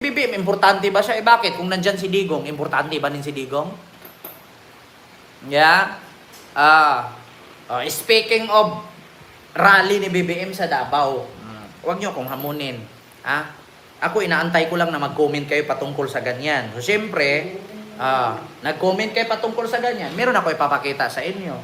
BBM, importante ba siya? Bakit? Kung nandyan si Digong, importante ba din si Digong? Yeah. Speaking of rally ni BBM sa Davao, huwag nyo kong hamunin. Ako, inaantay ko lang na mag-comment kayo patungkol sa ganyan. So, syempre, nag-comment kayo patungkol sa ganyan. Meron ako ipapakita sa inyo.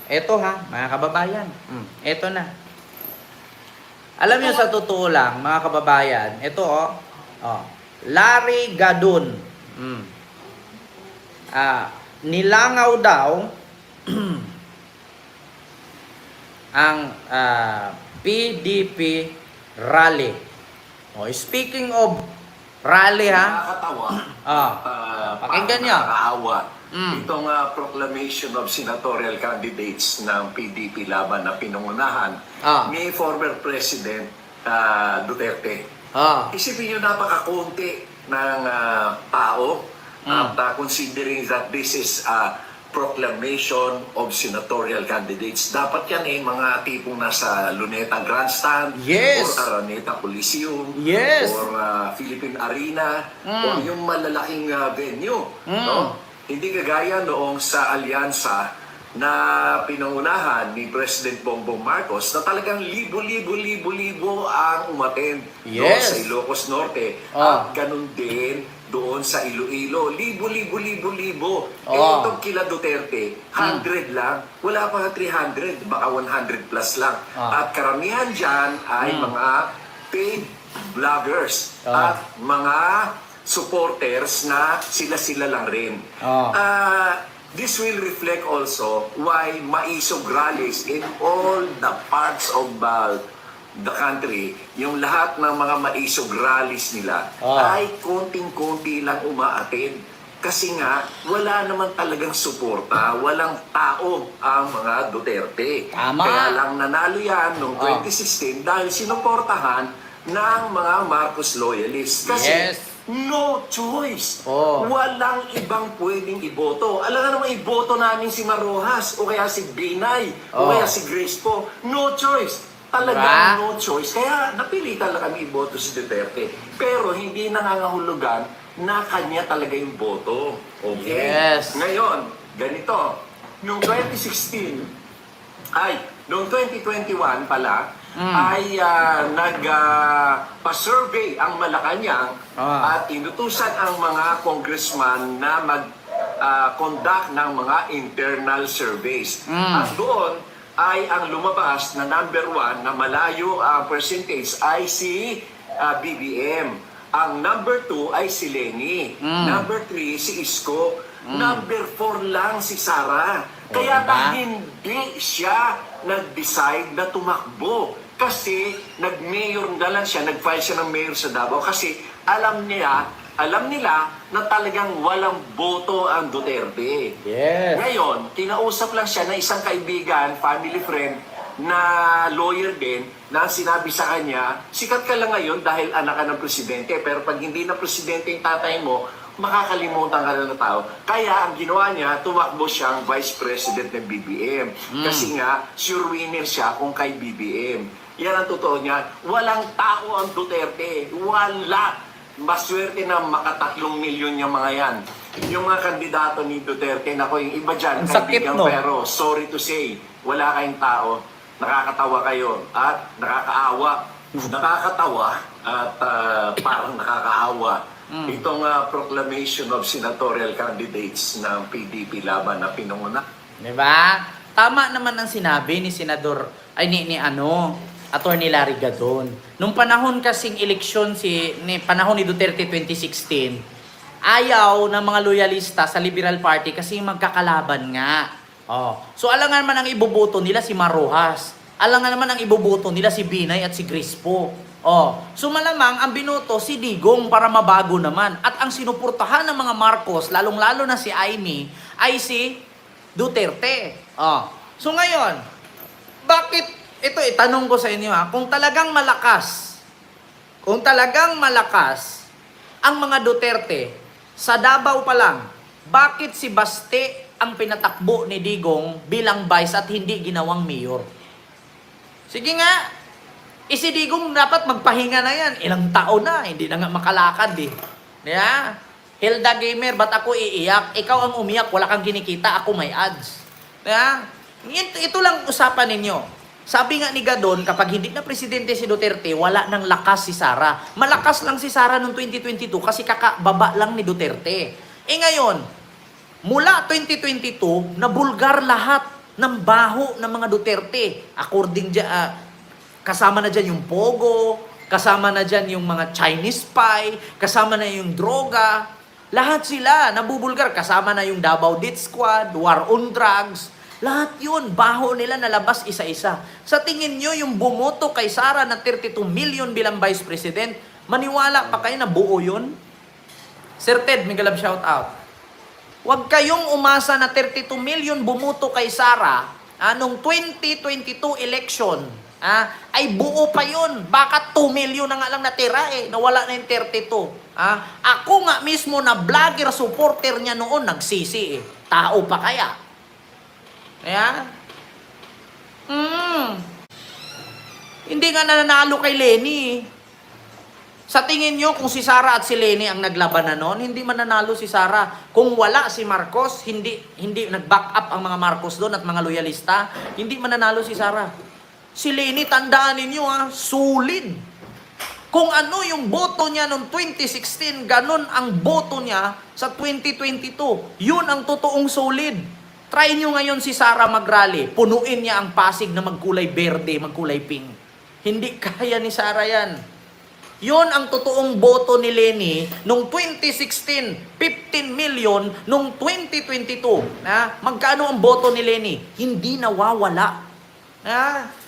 Eto mga kababayan. Eto na. Alam nyo sa totoo lang, mga kababayan, ito Larry Gadon. Nilangaw daw ang PDP rally. Speaking of rally Nakakatawa. Pakinggan nyo. Nakakaawa. Itong proclamation of senatorial candidates ng PDP laban na pinungunahan ni former President Duterte. Isipin nyo, napakakunti ng tao at considering that this is a proclamation of senatorial candidates. Dapat yan mga tipong nasa Luneta Grandstand or Araneta Coliseum or Philippine Arena or yung malalaking venue. No? Hindi kagaya noong sa alyansa na pinangunahan ni President Bongbong Marcos na talagang libo-libo ang umattend doon sa Ilocos Norte at ganun din doon sa Iloilo. Libo. Itong kila Duterte, 100 lang. Wala pa 300, baka 100 plus lang. At karamihan dyan ay mga paid vloggers at mga supporters na sila-sila lang rin. This will reflect also why maisog rallies in all the parts of the country, yung lahat ng mga maisog rallies nila ay konting-konti lang umaattend. Kasi nga, wala naman talagang suporta, walang tao ang mga Duterte. Kaya lang nanalo yan noong 2016 dahil sinuportahan ng mga Marcos loyalists. Kasi no choice. Walang ibang pwedeng iboto. Alam nga naman, iboto namin si Marojas o kaya si Binay o kaya si Grace po. No choice. Talagang no choice. Kaya napilitan lang kami iboto si Duterte. Pero hindi nangangahulugan na kanya talaga yung boto. Okay? Ngayon, ganito. Noong 2016, noong 2021 pala, ay nagpa-survey ang Malacanang at inutusan ang mga congressman na mag-conduct ng mga internal surveys. At doon ay ang lumabas na number 1 na malayo ang percentage ay si BBM. Ang number 2 ay si Leni. Number 3 si Isko. Number 4 lang si Sara. Kaya hindi siya nag-decide na tumakbo. Kasi nag-mayor na lang siya, nag-file siya ng mayor sa Davao kasi alam nila na talagang walang boto ang Duterte. Ngayon, kinausap lang siya ng isang kaibigan, family friend, na lawyer din, na sinabi sa kanya, sikat ka lang ngayon dahil anak ka ng presidente, pero pag hindi na presidente yung tatay mo, makakalimutan ka na ng tao. Kaya ang ginawa niya, tumakbo siyang vice president ng BBM. Kasi nga, sure winner siya kung kay BBM. Yan ang totoo niya. Walang tao ang Duterte. Wala. Maswerte na makatatlong milyon yung mga yan. Yung mga kandidato ni Duterte, nako, yung iba dyan, kaibigan, pero sorry to say, wala kayong tao. Nakakatawa kayo at nakakaawa. Nakakatawa at parang nakakaawa. Itong proclamation of senatorial candidates ng PDP laban na pinunguna. Diba? Tama naman ang sinabi ni Senador, Attorney Larry Gadon. Nung panahon kasing eleksyon panahon ni Duterte 2016, ayaw ng mga loyalista sa Liberal Party kasi magkakalaban nga. So alam nga naman ang iboboto nila si Marojas. Alam nga naman ang iboboto nila si Binay at si Crispo. So malamang ang binoto si Digong para mabago naman. At ang sinuportahan ng mga Marcos, lalong-lalo na si Amy, ay si Duterte. So ngayon, bakit ito itanong ko sa inyo kung talagang malakas ang mga Duterte sa Davao pa lang, bakit si Baste ang pinatakbo ni Digong bilang vice at hindi ginawang mayor? Sige nga, Si Digong dapat magpahinga na yan. Ilang taon na, hindi na nga makalakad eh. Yeah? Hilda Gamer, ba't ako iiyak? Ikaw ang umiyak, wala kang kinikita, ako may ads. Yeah? Ito lang usapan ninyo. Sabi nga ni Gadon, kapag hindi na presidente si Duterte, wala nang lakas si Sara. Malakas lang si Sara noong 2022 kasi kakababa lang ni Duterte. Ngayon, mula 2022, nabulgar lahat ng baho ng mga Duterte. According kasama na dyan yung Pogo, kasama na dyan yung mga Chinese spy, kasama na yung droga. Lahat sila nabubulgar. Kasama na yung Davao Death Squad, War on Drugs. Lahat yun, baho nila nalabas isa-isa. Sa tingin nyo, yung bumoto kay Sara na 32 million bilang Vice President, maniwala pa kayo na buo yun? Sir Ted, Migalab shout out. Huwag kayong umasa na 32 million bumoto kay Sara nung 2022 election. Ay buo pa yun. Baka 2 million na nga lang natira nawala na yung 32. Ako nga mismo na vlogger supporter niya noon nagsisi Tao pa kaya? Hindi nga nananalo kay Lenny. Sa tingin nyo, kung si Sara at si Lenny ang naglaban na noon, hindi mananalo si Sara. Kung wala si Marcos, hindi nag-back up ang mga Marcos doon at mga loyalista, hindi mananalo si Sara. Si Lenny, tandaan ninyo sulit. Kung ano yung boto niya noong 2016, ganun ang boto niya sa 2022. Yun ang totoong solid. Try nyo ngayon si Sara mag-rally. Punuin niya ang Pasig na magkulay berde, magkulay pink. Hindi kaya ni Sara yan. Yun ang totoong boto ni Lenny noong 2016, 15 million, noong 2022. Magkano ang boto ni Lenny? Hindi nawawala.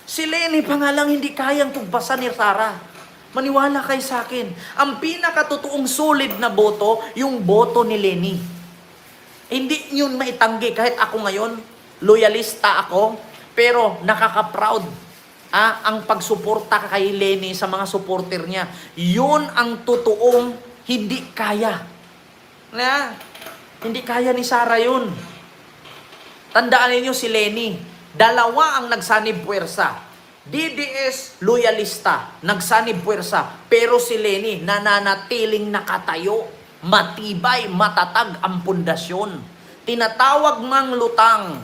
Si Lenny pa nga lang hindi kayang tugbasan ni Sara. Maniwala kayo sa akin. Ang pinakatotoong solid na boto, yung boto ni Lenny. Hindi yun maitanggi. Kahit ako ngayon, loyalista ako, pero nakaka-proud. Ang pagsuporta kay Lenny sa mga supporter niya. Yun ang totoong hindi kaya. Hindi kaya ni Sara yun. Tandaan niyo si Lenny. Dalawa ang nagsanib puwersa. DDS, loyalista, nagsanib puwersa. Pero si Lenny, nananatiling nakatayo. Matibay, matatag ang pundasyon. Tinatawag mang lutang,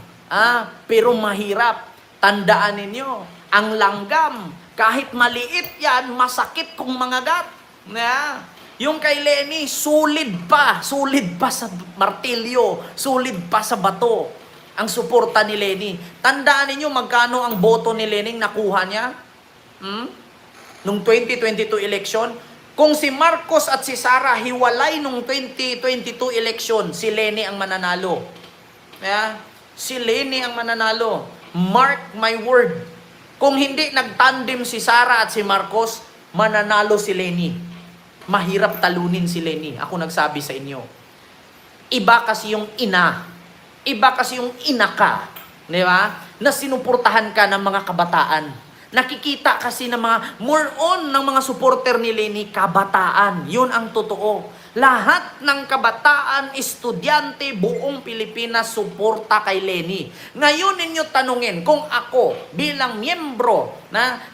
pero mahirap. Tandaan ninyo, ang langgam, kahit maliit yan, masakit kung mangagat. Yung kay Lenny, sulid pa sa martilyo, sulid pa sa bato ang suporta ni Lenny. Tandaan ninyo magkano ang boto ni Lenny nakuha niya? Nung 2022 election, kung si Marcos at si Sara hiwalay nung 2022 election, si Lenny ang mananalo. Si Lenny ang mananalo. Mark my word. Kung hindi nagtandem si Sara at si Marcos, mananalo si Lenny. Mahirap talunin si Lenny. Ako nagsabi sa inyo. Iba kasi yung ina. Iba kasi yung ina ka. Di ba? Na sinuportahan ka ng mga kabataan. Nakikita kasi ng mga, more on ng mga supporter ni Lenny, kabataan. Yun ang totoo. Lahat ng kabataan, estudyante, buong Pilipinas, suporta kay Lenny. Ngayon ninyo tanungin, kung ako bilang miyembro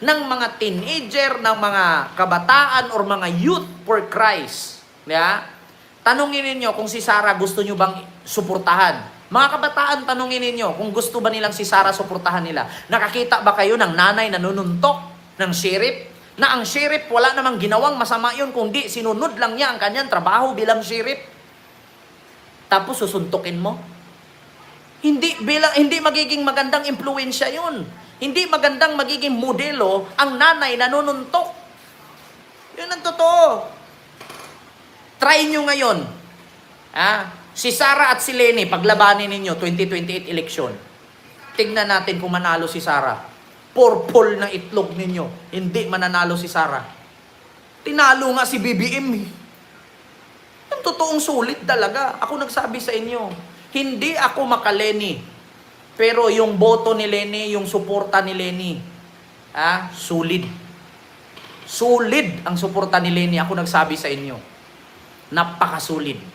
ng mga teenager, ng mga kabataan, or mga youth for Christ, tanungin ninyo kung si Sara gusto nyo bang suportahan. Mga kabataan, tanungin ninyo kung gusto ba nilang si Sara suportahan nila. Nakakita ba kayo ng nanay na nununtok ng sheriff? Na ang sheriff wala namang ginawang masama yun, kundi sinunod lang niya ang kanyang trabaho bilang sheriff. Tapos susuntukin mo? Hindi magiging magandang impluwensya yun. Hindi magandang magiging modelo ang nanay na nununtok. Yun ang totoo. Try nyo ngayon. Si Sara at si Lenny, paglabanin ninyo 2028 election. Tignan natin kung manalo si Sara. Purple ng itlog ninyo. Hindi mananalo si Sara. Tinalo nga si BBM. Yung totoong sulit talaga. Ako nagsabi sa inyo. Hindi ako maka-Lenny. Pero yung boto ni Lenny, yung suporta ni Lenny, sulit. Sulit ang suporta ni Lenny. Ako nagsabi sa inyo. Napakasulit.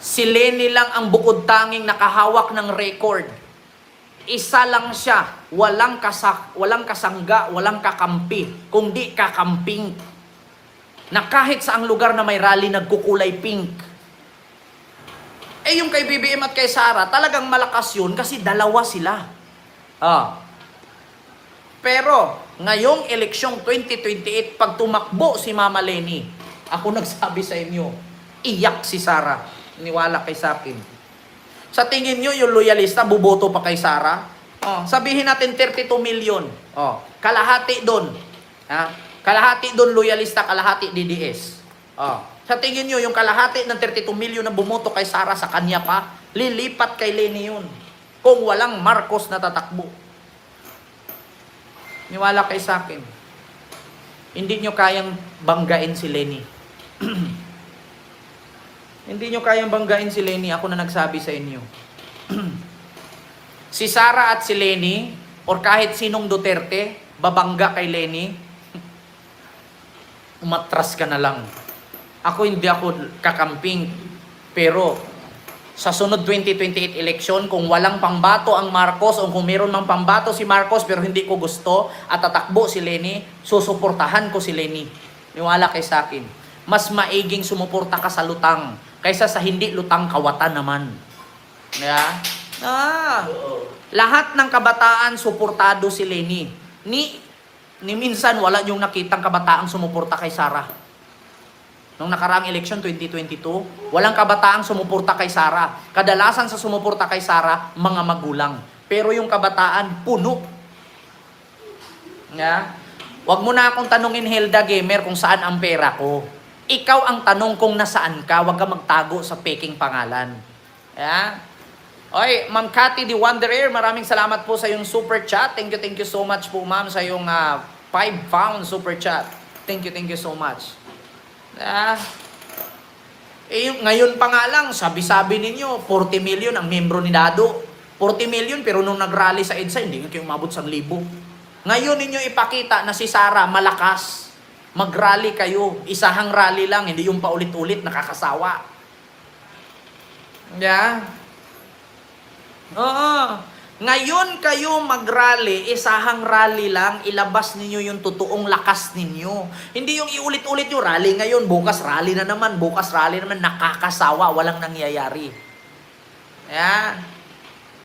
Si Lenny lang ang bukod tanging nakahawak ng record Isa lang siya, walang kasangga, walang kakampi, kundi kakamping. Na kahit saang lugar na may rally, nagkukulay pink. Yung kay BBM at kay Sara, talagang malakas yun kasi dalawa sila. Pero, ngayong eleksyong 2028, pag tumakbo si Mama Leni, ako nagsabi sa inyo, iyak si Sara. Niwala kay sa akin. Sa tingin nyo, yung loyalista, buboto pa kay Sara? Sabihin natin 32 million. Kalahati doon. Kalahati doon loyalista, kalahati DDS. Sa tingin nyo, yung kalahati ng 32 million na bumoto kay Sara sa kanya pa, lilipat kay Leni yun. Kung walang Marcos na tatakbo. Niwala kay sa akin. Hindi nyo kayang banggain si Leni. Hindi nyo kayang banggain si Leni. Ako na nagsabi sa inyo. Si Sara at si Leni, or kahit sinong Duterte, babangga kay Leni, umatras ka na lang. Hindi ako kakamping. Pero, sa sunod 2028 election, kung walang pambato ang Marcos, o kung meron mang pambato si Marcos, pero hindi ko gusto, at tatakbo si Leni, susuportahan ko si Leni. Niwala kay sa akin. Mas maiging sumuporta ka sa lutang, kaysa sa hindi lutang kawatan naman. Lahat ng kabataan suportado si Leni. Ni minsan wala yung nakitang kabataang sumuporta kay Sara. Nung nakaraang election 2022, walang kabataang sumuporta kay Sara. Kadalasan sa sumuporta kay Sara, mga magulang. Pero yung kabataan, puno. Wag mo na akong tanungin, Hilda Gamer, kung saan ang pera ko. Ikaw ang tanong kung nasaan ka, wag ka magtago sa peking pangalan. Oy, Ma'am Cathy the Wanderer, maraming salamat po sa yung super chat. Thank you so much po, ma'am, sa yung 5 pound super chat. Thank you so much. Ngayon pa nga lang, sabi-sabi ninyo, 40 million ang membro ni Dado. 40 million, pero nung nag-rally sa EDSA, hindi kayo umabot sa 1,000. Ngayon ninyo ipakita na si Sara malakas. Mag-rally kayo. Isahang rally lang, hindi yung paulit-ulit, nakakasawa. Ngayon kayo mag-rally, isahang rally lang, ilabas ninyo yung totoong lakas ninyo. Hindi yung iulit-ulit yung rally ngayon, bukas rally na naman, nakakasawa, walang nangyayari.